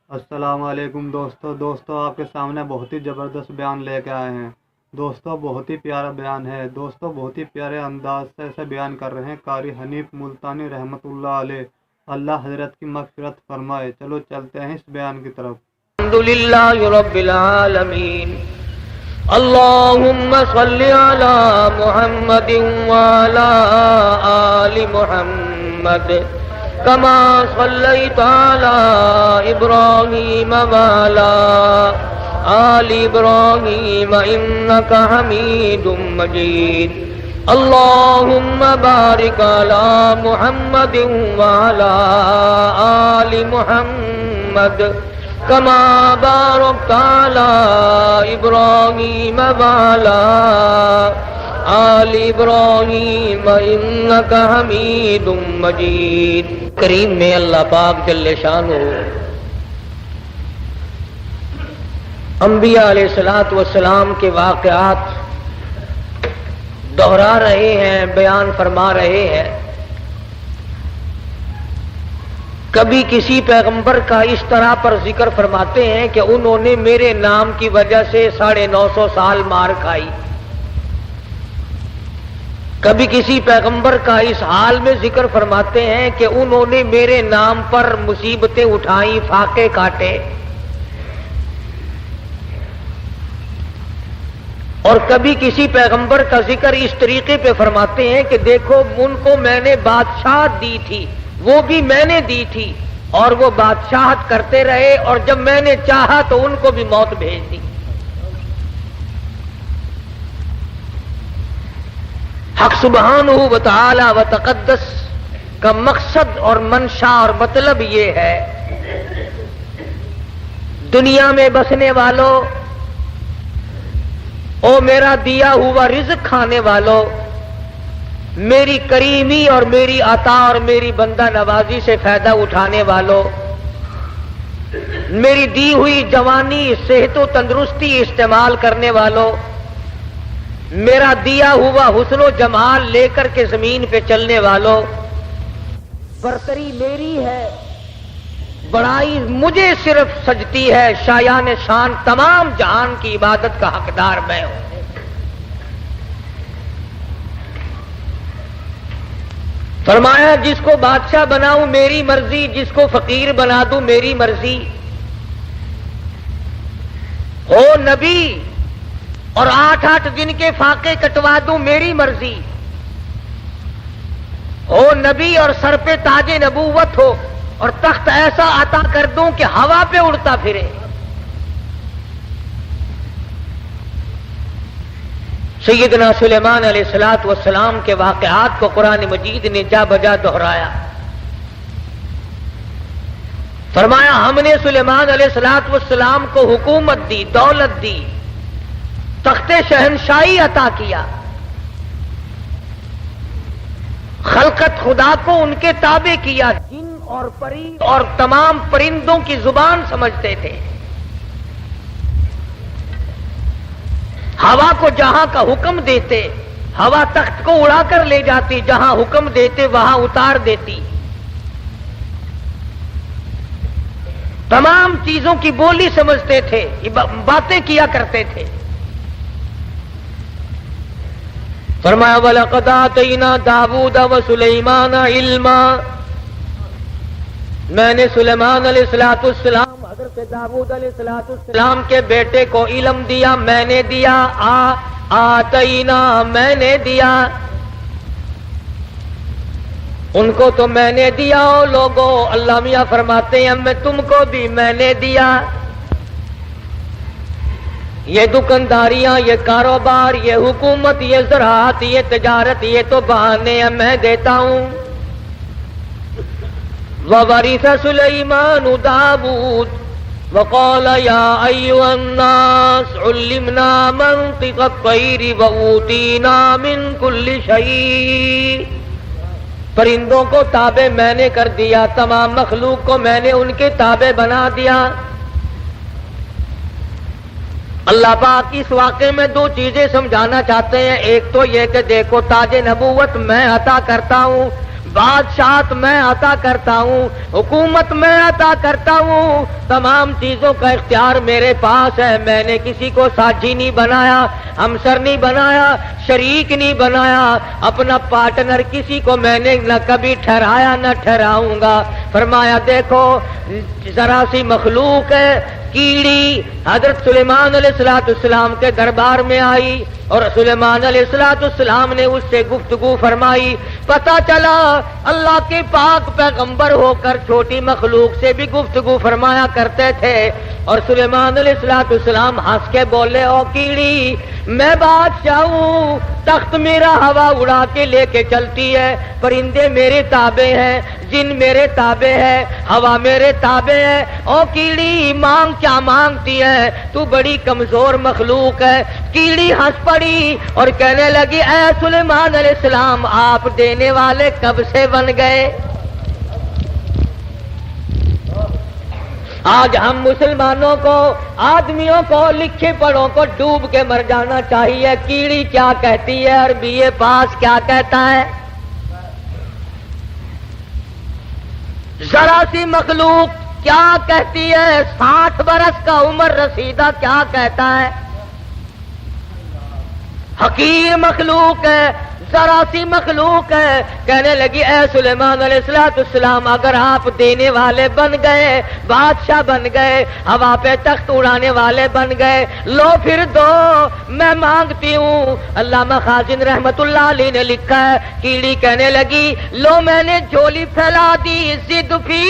السلام علیکم دوستو آپ کے سامنے بہت ہی زبردست بیان لے کے آئے ہیں۔ دوستو بہت ہی پیارا بیان ہے۔ دوستو بہت ہی پیارے انداز سے اسے بیان کر رہے ہیں قاری حنیف ملتانی رحمۃ اللہ علیہ۔ اللہ حضرت کی مغفرت فرمائے۔ چلو چلتے ہیں اس بیان کی طرف۔ الحمدللہ رب العالمین، اللہم صلی علی محمد وعلی آل محمد کما صلیت علی ابراہیم وعلی آل ابراہیم انک حمید مجید، اللہم بارک علی محمد وعلی آل محمد کما بارکت علی ابراہیم وعلی آل ابراہیم انک حمید مجید۔ کریم میں اللہ پاک جل شانہ انبیاء علیہ السلام کے واقعات دہرا رہے ہیں، بیان فرما رہے ہیں۔ کبھی کسی پیغمبر کا اس طرح پر ذکر فرماتے ہیں کہ انہوں نے میرے نام کی وجہ سے 950 سال مار کھائی۔ کبھی کسی پیغمبر کا اس حال میں ذکر فرماتے ہیں کہ انہوں نے میرے نام پر مصیبتیں اٹھائیں، فاقے کاٹے۔ اور کبھی کسی پیغمبر کا ذکر اس طریقے پہ فرماتے ہیں کہ دیکھو ان کو میں نے بادشاہت دی تھی، وہ بھی میں نے دی تھی، اور وہ بادشاہت کرتے رہے، اور جب میں نے چاہا تو ان کو بھی موت بھیج دی۔ حق سبحانہ و تعالی و تقدس کا مقصد اور منشا اور مطلب یہ ہے، دنیا میں بسنے والوں، او میرا دیا ہوا رزق کھانے والوں، میری کریمی اور میری عطا اور میری بندہ نوازی سے فائدہ اٹھانے والوں، میری دی ہوئی جوانی، صحت و تندرستی استعمال کرنے والوں، میرا دیا ہوا حسن و جمال لے کر کے زمین پہ چلنے والوں، برتری میری ہے، بڑائی مجھے صرف سجتی ہے، شایان شان تمام جہان کی عبادت کا حقدار میں ہوں۔ فرمایا جس کو بادشاہ بناؤں میری مرضی، جس کو فقیر بنا دوں میری مرضی، ہو نبی اور 8 دن کے فاقے کٹوا دوں میری مرضی، ہو نبی اور سر پہ تاج نبوت ہو اور تخت ایسا عطا کر دوں کہ ہوا پہ اڑتا پھرے۔ سیدنا سلیمان علیہ السلام کے واقعات کو قرآن مجید نے جا بجا دہرایا۔ فرمایا ہم نے سلیمان علیہ السلام کو حکومت دی، دولت دی، تخت شہنشاہی عطا کیا، خلقت خدا کو ان کے تابع کیا، جن اور پری اور تمام پرندوں کی زبان سمجھتے تھے، ہوا کو جہاں کا حکم دیتے ہوا تخت کو اڑا کر لے جاتی، جہاں حکم دیتے وہاں اتار دیتی، تمام چیزوں کی بولی سمجھتے تھے، باتیں کیا کرتے تھے۔ فرمایا وَلَقَدْ آتَيْنَا دَاوُودَ وَسُلَيْمَانَ عِلْمًا، میں نے سلیمان علیہ السلام، حضرت داؤد علیہ السلام کے بیٹے کو علم دیا، میں نے دیا، آتینا میں نے دیا، ان کو تو میں نے دیا۔ لوگوں اللہ میاں فرماتے ہیں میں تم کو بھی میں نے دیا۔ یہ دکانداریاں، یہ کاروبار، یہ حکومت، یہ زراعت، یہ تجارت، یہ تو بہانے ہیں، میں دیتا ہوں۔ وَوَرِثَ سُلَيْمَانُ دَاوُودَ وَقَالَ يَا أَيُّهَا النَّاسُ عُلِّمْنَا مَنطِقَ الطَّيْرِ وَأُوتِينَا مِن كُلِّ شَيْءٍ، پرندوں کو تابع میں نے کر دیا، تمام مخلوق کو میں نے ان کے تابع بنا دیا۔ اللہ پاک اس واقعے میں 2 چیزیں سمجھانا چاہتے ہیں، ایک تو یہ کہ دیکھو تاج نبوت میں عطا کرتا ہوں، بادشاہت میں عطا کرتا ہوں، حکومت میں عطا کرتا ہوں، تمام چیزوں کا اختیار میرے پاس ہے۔ میں نے کسی کو ساتھی نہیں بنایا، ہمسر نہیں بنایا، شریک نہیں بنایا، اپنا پارٹنر کسی کو میں نے نہ کبھی ٹھہرایا نہ ٹھہراؤں گا۔ فرمایا دیکھو ذرا سی مخلوق ہے، کیڑی حضرت سلیمان علیہ السلام کے دربار میں آئی اور سلیمان علیہ السلام نے اس سے گفتگو فرمائی۔ پتہ چلا اللہ کے پاک پیغمبر ہو کر چھوٹی مخلوق سے بھی گفتگو فرمایا کرتے تھے۔ اور سلیمان علیہ السلام ہنس کے بولے، او کیڑی میں بادشاہ ہوں، تخت میرا ہوا اڑا کے لے کے چلتی ہے، پرندے میرے تابع ہیں، جن میرے تابع ہے، ہوا میرے تابع ہے۔ او کیڑی مانگ کیا مانگتی ہے، تو بڑی کمزور مخلوق ہے۔ کیڑی ہنس پڑی اور کہنے لگی، اے سلیمان علیہ السلام آپ دینے والے کب سے بن گئے؟ آج ہم مسلمانوں کو، آدمیوں کو، لکھے پڑھوں کو ڈوب کے مر جانا چاہیے۔ کیڑی کیا کہتی ہے، عربی پاس کیا کہتا ہے؟ ذرا سی مخلوق کیا کہتی ہے، 60 برس کا عمر رسیدہ کیا کہتا ہے؟ حقیر مخلوق ہے، ذرا سی مخلوق ہے۔ کہنے لگی، اے سلیمان علیہ السلام اگر آپ دینے والے بن گئے، بادشاہ بن گئے، ہوا پہ تخت اڑانے والے بن گئے، لو پھر دو، میں مانگتی ہوں۔ علامہ خازن رحمت اللہ علیہ نے لکھا ہے، کیڑی کہنے لگی، لو میں نے جھولی پھیلا دی، زد فی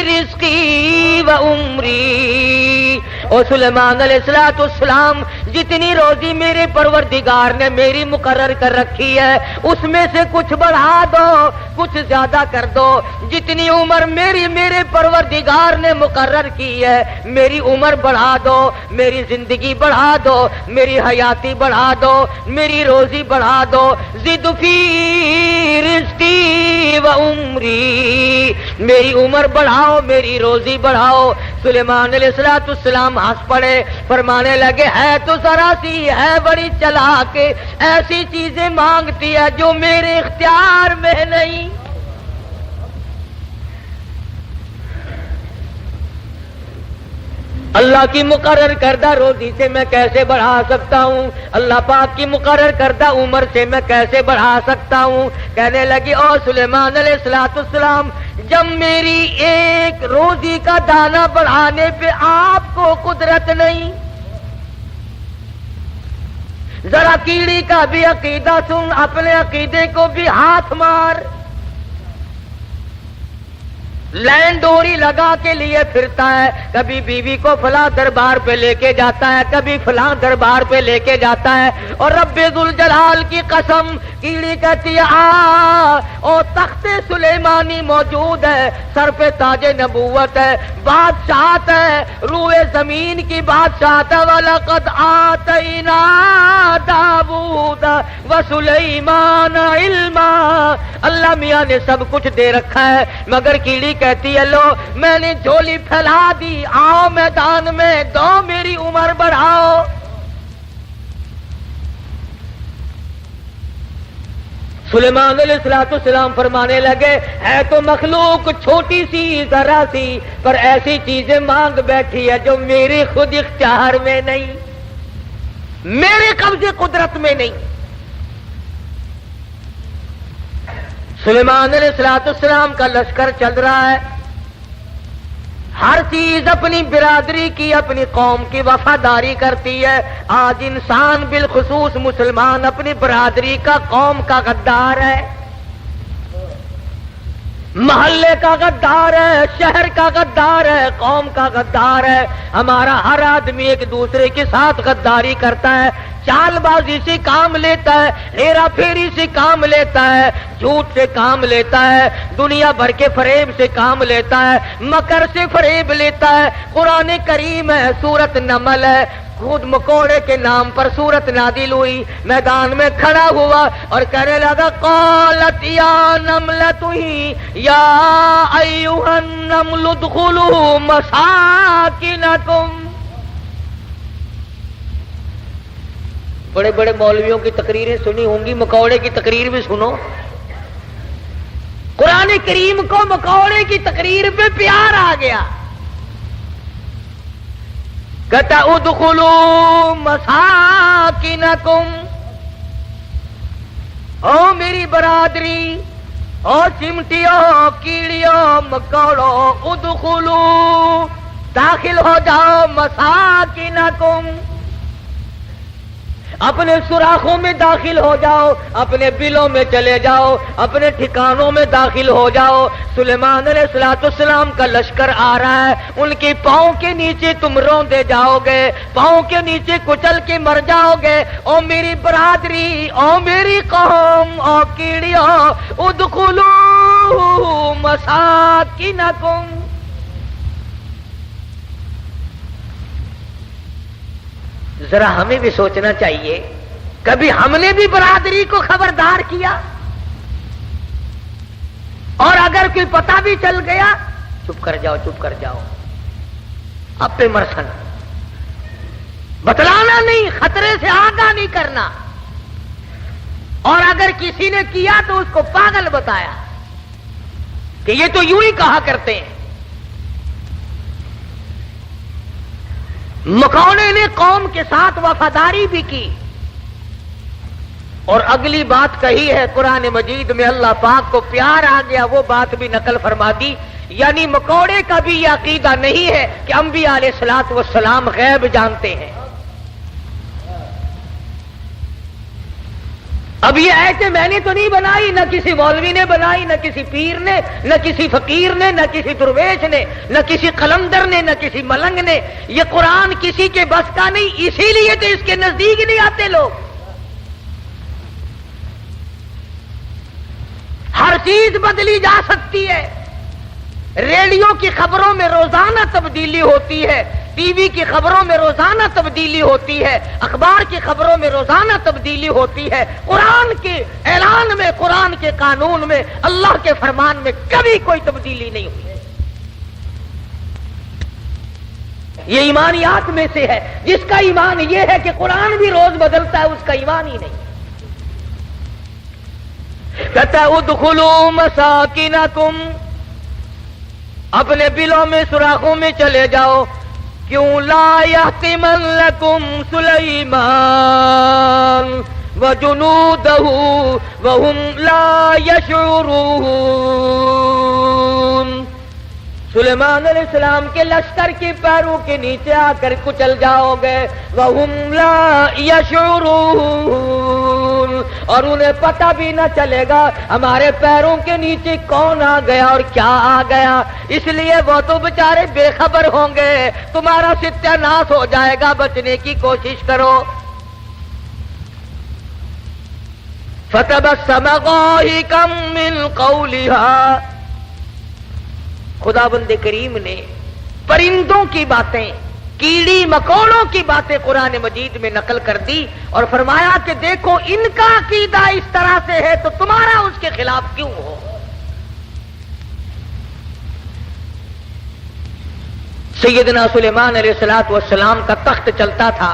رزقی و عمری۔ اور سلیمان علیہ السلام جتنی روزی میرے پروردگار نے میری مقرر کر رکھی ہے اس میں سے کچھ بڑھا دو، کچھ زیادہ کر دو۔ جتنی عمر میرے پروردگار نے مقرر کی ہے میری عمر بڑھا دو، میری زندگی بڑھا دو، میری حیاتی بڑھا دو، میری روزی بڑھا دو۔ زد فی رزقی و عمری، میری عمر بڑھاؤ، میری روزی بڑھاؤ۔ سلیمان علیہ السلام ہنس پڑے، فرمانے لگے، ہے تو ذرا سی ہے بڑی چلاک، ایسی چیزیں مانگتی ہے جو میرے اختیار میں نہیں۔ اللہ کی مقرر کردہ روزی سے میں کیسے بڑھا سکتا ہوں، اللہ پاک کی مقرر کردہ عمر سے میں کیسے بڑھا سکتا ہوں؟ کہنے لگی، او سلیمان علیہ السلام جب میری ایک روزی کا دانہ بڑھانے پہ آپ کو قدرت نہیں، ذرا کیڑی کا بھی عقیدہ سن، اپنے عقیدے کو بھی ہاتھ مار۔ لین ڈوری لگا کے لیے پھرتا ہے، کبھی بیوی کو فلاں دربار پہ لے کے جاتا ہے، کبھی فلاں دربار پہ لے کے جاتا ہے، اور رب ذوالجلال کی قسم کیڑی کہتی ہے، او تخت سلیمانی موجود ہے، سر پہ تاج نبوت ہے، بادشاہت ہے، روئے زمین کی بادشاہت ہے۔ وَلَقَدْ آتَيْنَا دَاوُودَ وَسُلَيْمَانَ عِلْمًا، اللہ میاں نے سب کچھ دے رکھا ہے، مگر کیڑی کہتی ہے، لو میں نے جھولی پھیلا دی، آؤ میدان میں، دو میری عمر بڑھاؤ۔ سلیمان علیہ السلام فرمانے لگے، ہے تو مخلوق چھوٹی سی ذرا سی، پر ایسی چیزیں مانگ بیٹھی ہے جو میرے خود اختیار میں نہیں، میرے قبضے قدرت میں نہیں۔ سلیمان علیہ السلام کا لشکر چل رہا ہے، ہر چیز اپنی برادری کی، اپنی قوم کی وفاداری کرتی ہے۔ آج انسان بالخصوص مسلمان اپنی برادری کا، قوم کا غدار ہے، محلے کا غدار ہے، شہر کا غدار ہے، قوم کا غدار ہے۔ ہمارا ہر آدمی ایک دوسرے کے ساتھ غداری کرتا ہے، چال بازی سے کام لیتا ہے، ہیرا پھیری سے کام لیتا ہے، جھوٹ سے کام لیتا ہے، دنیا بھر کے فریب سے کام لیتا ہے، مکر سے فریب لیتا ہے۔ قرآن کریم ہے، سورت نمل ہے، خود مکوڑے کے نام پر سورت نازل ہوئی، میدان میں کھڑا ہوا اور کہنے لگا، قالت یا نملۃ یا ایھا النمل ادخلوا مساکنکم۔ بڑے بڑے مولویوں کی تقریریں سنی ہوں گی، مکوڑے کی تقریر بھی سنو۔ قرآن کریم کو مکوڑے کی تقریر پہ پیار آ گیا. کہتا ادخلوا مساکنکم، او میری برادری، او چمٹیوں کیڑیوں مکوڑوں، ادخلوا داخل ہو جاؤ مساکنکم، اپنے سوراخوں میں داخل ہو جاؤ، اپنے بلوں میں چلے جاؤ، اپنے ٹھکانوں میں داخل ہو جاؤ. سلیمان علیہ السلام کا لشکر آ رہا ہے، ان کے پاؤں کے نیچے تم روندے جاؤ گے، پاؤں کے نیچے کچل کے مر جاؤ گے. او میری برادری، او میری قوم، او کیڑیوں، ادخلوا مساکنکم. ذرا ہمیں بھی سوچنا چاہیے، کبھی ہم نے بھی برادری کو خبردار کیا؟ اور اگر کوئی پتہ بھی چل گیا، چپ کر جاؤ، چپ کر جاؤ، اب پہ مرسن، بتلانا نہیں، خطرے سے آگاہ نہیں کرنا. اور اگر کسی نے کیا تو اس کو پاگل بتایا کہ یہ تو یوں ہی کہا کرتے ہیں. مکوڑے نے قوم کے ساتھ وفاداری بھی کی، اور اگلی بات کہی ہے قرآن مجید میں، اللہ پاک کو پیار آ گیا، وہ بات بھی نقل فرما دی. یعنی مکوڑے کا بھی یہ عقیدہ نہیں ہے کہ انبیاء علیہ الصلوۃ والسلام غیب جانتے ہیں. اب یہ ایسے میں نے تو نہیں بنائی، نہ کسی مولوی نے بنائی، نہ کسی پیر نے، نہ کسی فقیر نے، نہ کسی درویش نے، نہ کسی قلندر نے، نہ کسی ملنگ نے. یہ قرآن کسی کے بس کا نہیں، اسی لیے تو اس کے نزدیک نہیں آتے لوگ. ہر چیز بدلی جا سکتی ہے. ریڈیو کی خبروں میں روزانہ تبدیلی ہوتی ہے، ٹی وی کی خبروں میں روزانہ تبدیلی ہوتی ہے، اخبار کی خبروں میں روزانہ تبدیلی ہوتی ہے. قرآن کے اعلان میں، قرآن کے قانون میں، اللہ کے فرمان میں کبھی کوئی تبدیلی نہیں ہوئی. یہ ایمانیات میں سے ہے. جس کا ایمان یہ ہے کہ قرآن بھی روز بدلتا ہے، اس کا ایمان ہی نہیں. کہتا ہے ادخلوا مساکنکم، اپنے بلوں میں سوراخوں میں چلے جاؤ. کیوں لا یحتمنکم سلیمان وجنودہ وہم لا یشعرون. سلیمان علیہ السلام کے لشکر کے پیروں کے نیچے آ کر کچل جاؤ گے. وہم لا یشعرون، اور انہیں پتہ بھی نہ چلے گا ہمارے پیروں کے نیچے کون آ گیا اور کیا آ گیا. اس لیے وہ تو بیچارے بے خبر ہوں گے، تمہارا ستیہ ناش ہو جائے گا. بچنے کی کوشش کرو. فتبسم ضاحكا من قولها، خداوند کریم نے پرندوں کی باتیں، کیڑی مکوڑوں کی باتیں قرآن مجید میں نقل کر دی اور فرمایا کہ دیکھو ان کا عقیدہ اس طرح سے ہے تو تمہارا اس کے خلاف کیوں ہو. سیدنا سلیمان علیہ السلام کا تخت چلتا تھا.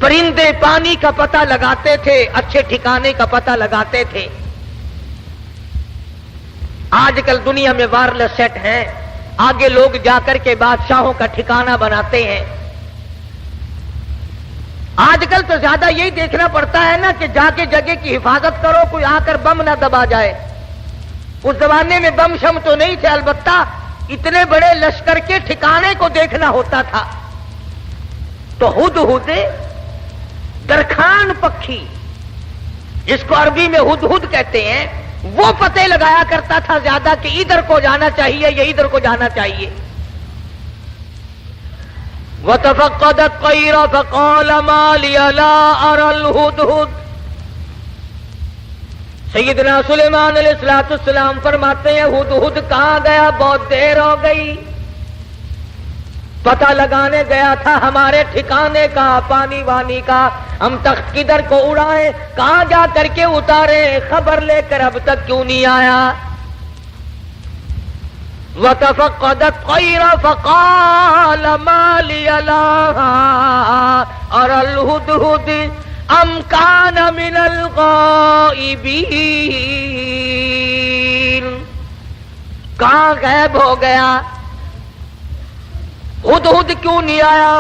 پرندے پانی کا پتہ لگاتے تھے، اچھے ٹھکانے کا پتہ لگاتے تھے. آج کل دنیا میں وائرلیس سیٹ ہیں، آگے لوگ جا کر کے بادشاہوں کا ٹھکانہ بناتے ہیں. آج کل تو زیادہ یہی دیکھنا پڑتا ہے نا کہ جا کے جگہ کی حفاظت کرو، کوئی آ کر بم نہ دبا جائے. اس زمانے میں بم شم تو نہیں تھے، البتہ اتنے بڑے لشکر کے ٹھکانے کو دیکھنا ہوتا تھا. تو ہدہد درخان پکھی، جس کو عربی میں ہدہد کہتے ہیں، وہ پتے لگایا کرتا تھا زیادہ کہ ادھر کو جانا چاہیے یا ادھر کو جانا چاہیے. وَتَفَقَّدَ الطَّيْرَ فَقَالَ مَا لِيَ لَا أَرَى الْهُدْهُدْ. سیدنا سلیمان علیہ السلام فرماتے ہیں ہدہد کہاں گیا؟ بہت دیر ہو گئی، پتہ لگانے گیا تھا ہمارے ٹھکانے کا، پانی وانی کا. ہم تخت کدھر کو اڑائیں، کہاں جا کر کے اتارے، خبر لے کر اب تک کیوں نہیں آیا؟ وَتَفَقَّدَ الطَّيْرَ فَقَالَ مَا لِيَ لَا أَرَى الْهُدْهُدْ أَمْ كَانَ مِنَ الْغَائِبِينَ. کہاں غائب ہو گیا؟ ہدہد کیوں نہیں آیا؟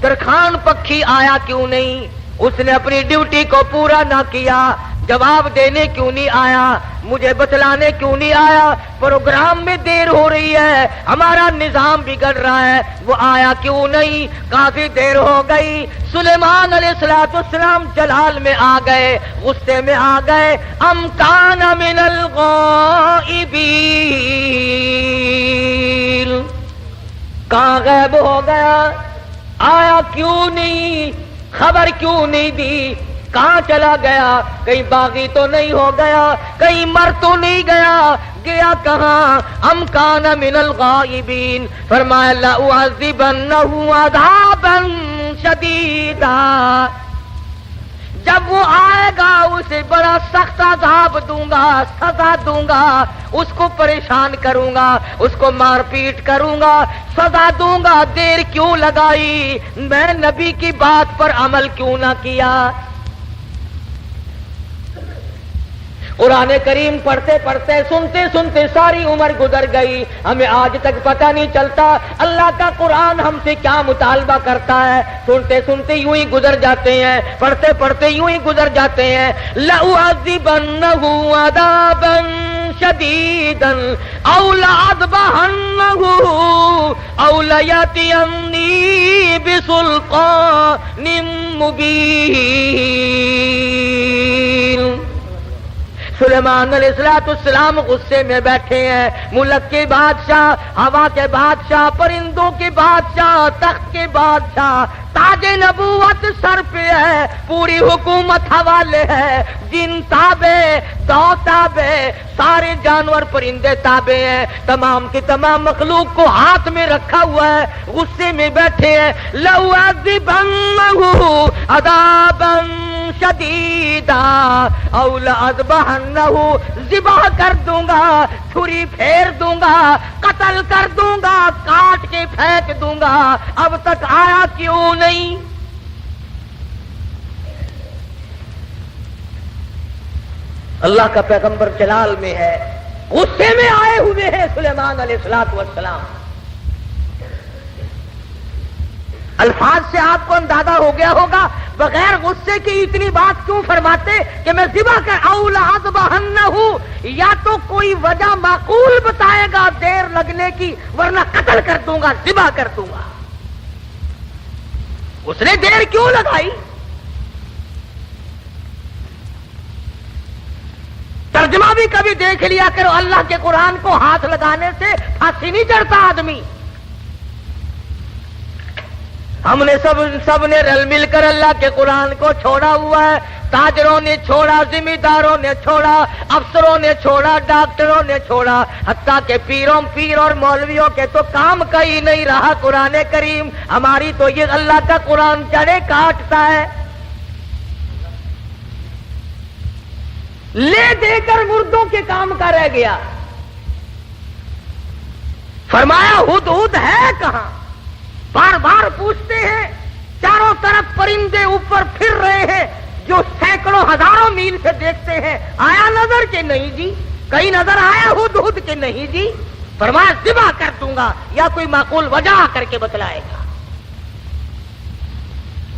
درخان پکھی آیا کیوں نہیں؟ اس نے اپنی ڈیوٹی کو پورا نہ کیا، جواب دینے کیوں نہیں آیا؟ مجھے بتلانے کیوں نہیں آیا؟ پروگرام میں دیر ہو رہی ہے، ہمارا نظام بگڑ رہا ہے، وہ آیا کیوں نہیں؟ کافی دیر ہو گئی۔ سلیمان علیہ السلام جلال میں آ گئے، غصے میں آ گئے۔ ام کان من الغائبین، کہاں غائب ہو گیا؟ آیا کیوں نہیں؟ خبر کیوں نہیں دی؟ کہاں چلا گیا؟ کہیں باغی تو نہیں ہو گیا؟ کہیں مر تو نہیں گیا؟ گیا کہاں؟ ام کان من الغائبین، فرمایا لأعذبنہ عذابا شدیدا، جب وہ آئے گا اسے بڑا سخت عذاب دوں گا، سزا دوں گا، اس کو پریشان کروں گا، اس کو مار پیٹ کروں گا، سزا دوں گا۔ دیر کیوں لگائی؟ میں نبی کی بات پر عمل کیوں نہ کیا؟ قرآن کریم پڑھتے پڑھتے سنتے سنتے ساری عمر گزر گئی، ہمیں آج تک پتہ نہیں چلتا اللہ کا قرآن ہم سے کیا مطالبہ کرتا ہے۔ سنتے سنتے یوں ہی گزر جاتے ہیں، پڑھتے پڑھتے یوں ہی گزر جاتے ہیں۔ لَأُعَذِّبَنَّهُ عَذَابًا شَدِيدًا أَوْ لَأَذْبَحَنَّهُ أَوْ لَيَأْتِيَنِّي بِسُلْطَانٍ مُبِينٍ۔ سلیمان علیہ السلام غصے میں بیٹھے ہیں، ملک کے بادشاہ، ہوا کے بادشاہ، پرندوں کے بادشاہ، تخت کے بادشاہ، تاج نبوت سر پہ ہے، پوری حکومت حوالے ہے، جن تابع، دو تابع، سارے جانور پرندے تابع ہیں، تمام کی تمام مخلوق کو ہاتھ میں رکھا ہوا ہے، غصے میں بیٹھے ہیں۔ لَأُعَذِّبَنَّهُ عَذَابًا شَدِيدًا أَوْ لَأَذْبَحَنَّهُ، ذبح کر دوں گا، چھری پھیر دوں گا، قتل کر دوں گا، کاٹ کے پھینک دوں گا۔ اب تک آیا کیوں نہیں؟ اللہ کا پیغمبر جلال میں ہے، غصے میں آئے ہوئے ہیں سلیمان علیہ السلام۔ الفاظ سے آپ کو اندازہ ہو گیا ہوگا بغیر غصے کی اتنی بات کیوں فرماتے کہ میں ذبح کر او لأذبحنہ، یا تو کوئی وجہ معقول بتائے گا دیر لگنے کی، ورنہ قتل کر دوں گا، ذبح کر دوں گا۔ اس نے دیر کیوں لگائی؟ ترجمہ بھی کبھی دیکھ لیا کرو، اللہ کے قرآن کو ہاتھ لگانے سے پھانسی نہیں چڑھتا آدمی۔ ہم نے سب نے رل مل کر اللہ کے قرآن کو چھوڑا ہوا ہے، تاجروں نے چھوڑا، ذمہ داروں نے چھوڑا، افسروں نے چھوڑا، ڈاکٹروں نے چھوڑا، حتیٰ کہ پیر اور مولویوں کے تو کام کا ہی نہیں رہا قرآن کریم۔ ہماری تو یہ اللہ کا قرآن جڑے کاٹتا ہے، لے دے کر مردوں کے کام کا رہ گیا۔ فرمایا ہدہد ہے کہاں؟ بار بار پوچھتے ہیں، چاروں طرف پرندے اوپر پھر رہے ہیں جو سینکڑوں ہزاروں میل سے دیکھتے ہیں، آیا نظر کہ نہیں جی؟ کہیں نظر آیا ہدہد کہ نہیں جی؟ فرمایا ذبح کر دوں گا، یا کوئی معقول وجہ کر کے بتلائے گا۔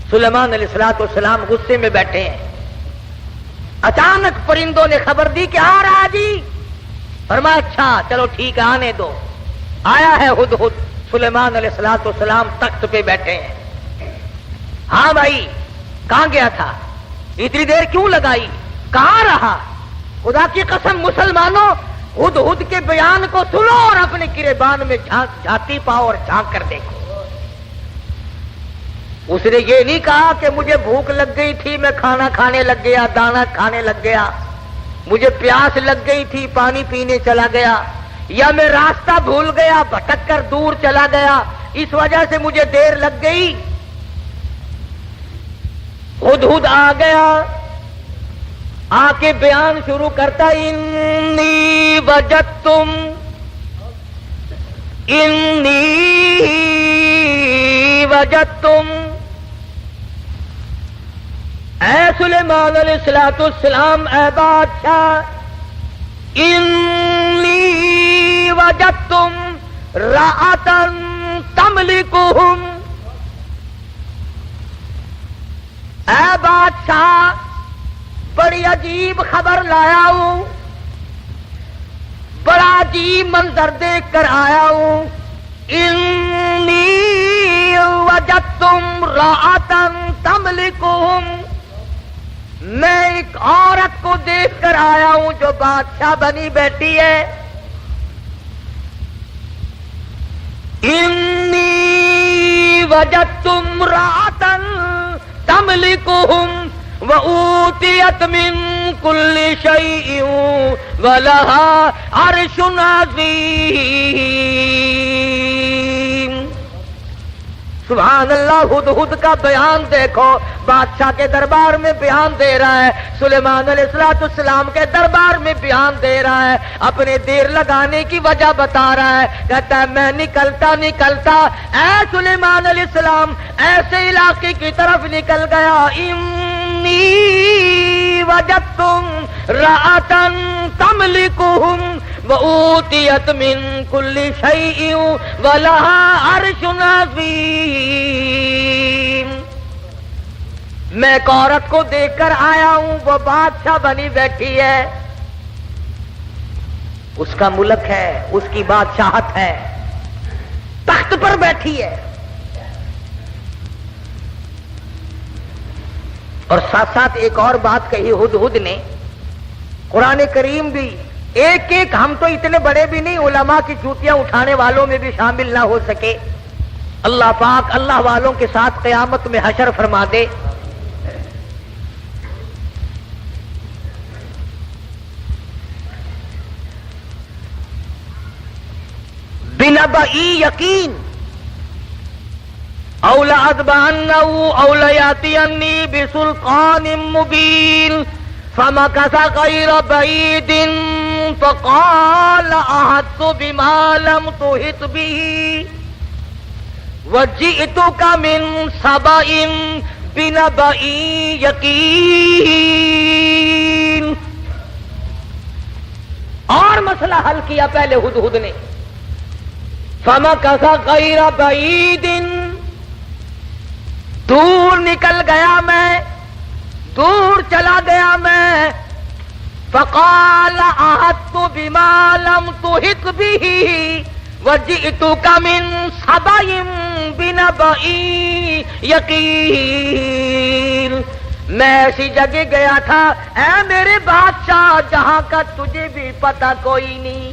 سلیمان علیہ السلام غصے میں بیٹھے ہیں، اچانک پرندوں نے خبر دی کہ آ رہا جی۔ فرمایا اچھا چلو ٹھیک ہے، آنے دو۔ آیا ہے ہدہد، سلیمان علیہ السلام تخت پہ بیٹھے ہیں۔ ہاں بھائی کہاں گیا تھا؟ اتنی دیر کیوں لگائی؟ کہاں رہا؟ خدا کی قسم مسلمانوں، ہدہد کے بیان کو سنو اور اپنے گریبان میں جھانتی پاؤ اور جھانک کر دیکھو۔ اس نے یہ نہیں کہا کہ مجھے بھوک لگ گئی تھی میں کھانا کھانے لگ گیا، دانا کھانے لگ گیا، مجھے پیاس لگ گئی تھی پانی پینے چلا گیا، یا میں راستہ بھول گیا بھٹک کر دور چلا گیا، اس وجہ سے مجھے دیر لگ گئی۔ ہدہد آ گیا، آ کے بیان شروع کرتا، انی وجدتم، اے سلیمان علیہ السلام، اے بادشاہ، انی وجدتم رأتا تملکہم، اے بادشاہ بڑی عجیب خبر لایا ہوں، بڑا عجیب منظر دیکھ کر آیا ہوں. انی وجدتم رأتا تملکہم، میں ایک عورت کو دیکھ کر آیا ہوں جو بادشاہ بنی بیٹھی ہے. انی وجدتم امرأة تملکہم وَأُوتِيَتْ مِن كُلِّ شَيْءٍ وَلَهَا عَرْشٌ عَظِيمٌ. سبحان اللہ. ہدہد کا بیان دیکھو، بادشاہ کے دربار میں بیان دے رہا ہے، سلیمان علیہ السلام کے دربار میں بیان دے رہا ہے، اپنے دیر لگانے کی وجہ بتا رہا ہے. کہتا ہے میں نکلتا اے سلیمان علیہ السلام ایسے علاقے کی طرف نکل گیا. انی وجدتم رأتا تملکہم وَأُوتِيَتْ مِن كُلِّ شَيْءٍ وَلَهَا عَرْشٌ عَظِيمٌ. میں ایک عورت کو دیکھ کر آیا ہوں، وہ بادشاہ بنی بیٹھی ہے، اس کا ملک ہے، اس کی بادشاہت ہے، تخت پر بیٹھی ہے. اور ساتھ ساتھ ایک اور بات کہی ہدہد نے، قرآن کریم بھی ایک ایک، ہم تو اتنے بڑے بھی نہیں، علماء کی جوتیاں اٹھانے والوں میں بھی شامل نہ ہو سکے. اللہ پاک اللہ والوں کے ساتھ قیامت میں حشر فرما دے. بنبئی یقین او لأذبحنه او لیأتینی بسلطان مبین فمکث غیر بعید فقال احطت بما لم تحط به وجئتک من سبأ بنبأ یقین. اور مسئلہ حل کیا پہلے ہدہد نے. فمکث غیر بعید، دور نکل گیا میں، دور چلا گیا میں. فقال احطت بما لم تحط به وجئتک من سبأ بنبأ یقین. میں ایسی جگہ گیا تھا اے میرے بادشاہ جہاں کا تجھے بھی پتہ کوئی نہیں.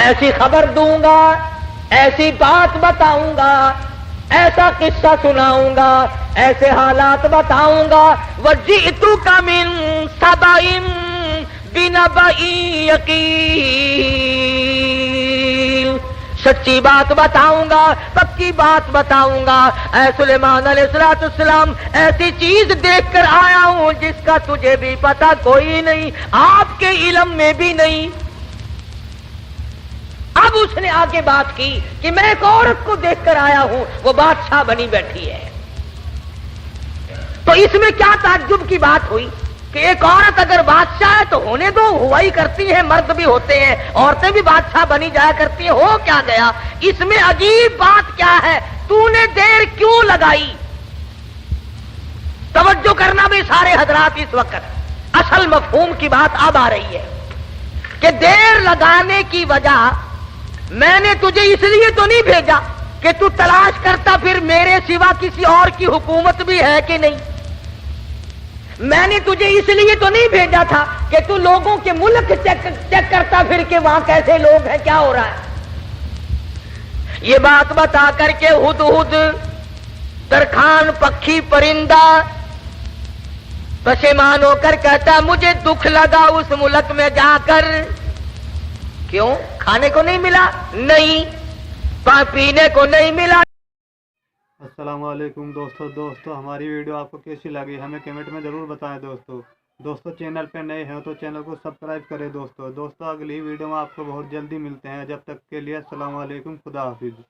ایسی خبر دوں گا، ایسی بات بتاؤں گا، ایسا قصہ سناؤں گا، ایسے حالات بتاؤں گا. وَجِئْتُكَ مِن سَبَإٍ بِنَبَإٍ یَقِین. سچی بات بتاؤں گا، پکی بات بتاؤں گا. اے سلیمان علیہ السلام ایسی چیز دیکھ کر آیا ہوں جس کا تجھے بھی پتہ کوئی نہیں، آپ کے علم میں بھی نہیں. اب اس نے آگے بات کی کہ میں ایک عورت کو دیکھ کر آیا ہوں، وہ بادشاہ بنی بیٹھی ہے. تو اس میں کیا تعجب کی بات ہوئی کہ ایک عورت اگر بادشاہ ہے تو ہونے دو، ہوا ہی کرتی ہے، مرد بھی ہوتے ہیں، عورتیں بھی بادشاہ بنی جایا کرتی ہیں. ہو کیا گیا؟ اس میں عجیب بات کیا ہے؟ تو نے دیر کیوں لگائی؟ توجہ کرنا بھی سارے حضرات اس وقت، اصل مفہوم کی بات اب آ رہی ہے کہ دیر لگانے کی وجہ، میں نے تجھے اس لیے تو نہیں بھیجا کہ تو تلاش کرتا پھر میرے سوا کسی اور کی حکومت بھی ہے کہ نہیں. میں نے تجھے اس لیے تو نہیں بھیجا تھا کہ تو لوگوں کے ملک چیک کرتا پھر کہ وہاں کیسے لوگ ہیں، کیا ہو رہا ہے. یہ بات بتا کر کے ہدہد درخان پکھی پرندہ پشیمان ہو کر کہتا مجھے دکھ لگا اس ملک میں جا کر. کیوں؟ کھانے کو نہیں ملا؟ نہیں. پینے کو نہیں ملا؟ السلام علیکم دوستو ہماری ویڈیو آپ کو کیسی لگی ہمیں کمنٹ میں ضرور بتائیں. دوستو چینل پہ نئے ہیں تو چینل کو سبسکرائب کریں. دوستو اگلی ویڈیو میں آپ کو بہت جلدی ملتے ہیں. جب تک کے لیے السلام علیکم، خدا حافظ.